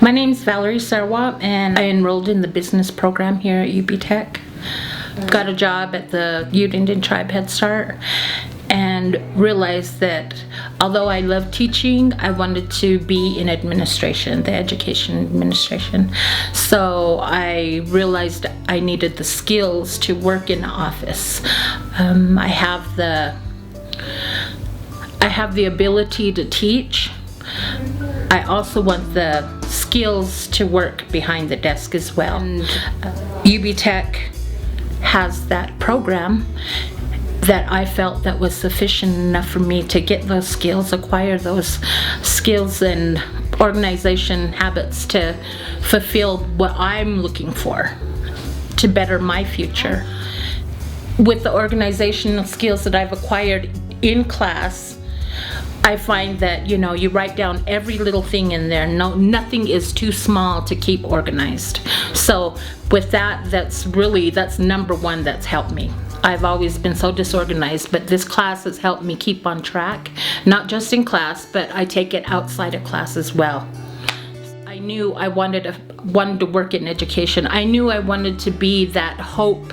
My name's Valirie Serawop, and I enrolled in the business program here at UB-Tech. Got a job at the Ute Indian Tribe Head Start and realized that although I love teaching, I wanted to be in administration, the education administration. So I realized I needed the skills to work in the office. I have the ability to teach. I also want the skills to work behind the desk as well. And UB-Tech has that program that I felt that was sufficient enough for me to get those skills, acquire those skills and organization habits to fulfill what I'm looking for to better my future. With the organizational skills that I've acquired in class, I find that, you write down every little thing in there. Nothing is too small to keep organized. So with that, that's number one that's helped me. I've always been so disorganized, but this class has helped me keep on track, not just in class, but I take it outside of class as well. I knew I wanted to work in education. I knew I wanted to be that hope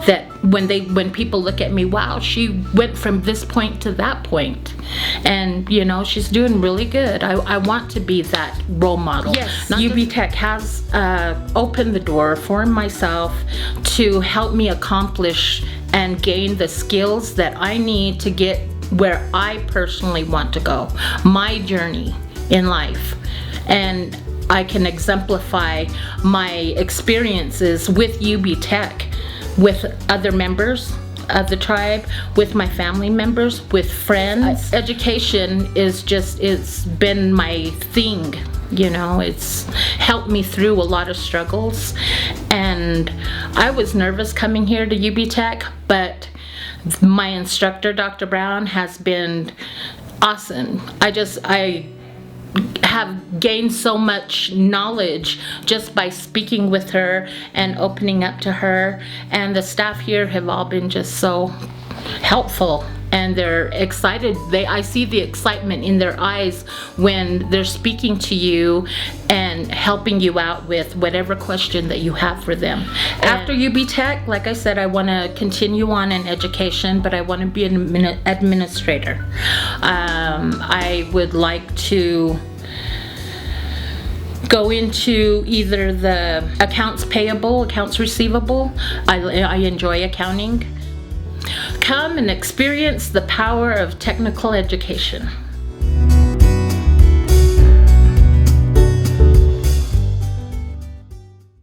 that when people look at me, wow, she went from this point to that point, and she's doing really good. I want to be that role model. Yes, UB-Tech has opened the door for myself to help me accomplish and gain the skills that I need to get where I personally want to go, my journey in life. And I can exemplify my experiences with UB-Tech, with other members of the tribe, with my family members, with friends. Education it's been my thing. It's helped me through a lot of struggles, and I was nervous coming here to UB-Tech, but my instructor, Dr. Brown, has been awesome. I have gained so much knowledge just by speaking with her and opening up to her, and the staff here have all been just so helpful, and they're excited. I see the excitement in their eyes when they're speaking to you and helping you out with whatever question that you have for them. After UB-Tech, like I said, I want to continue on in education, but I want to be an administrator. I would like to go into either the accounts payable, accounts receivable. I enjoy accounting. Come and experience the power of technical education.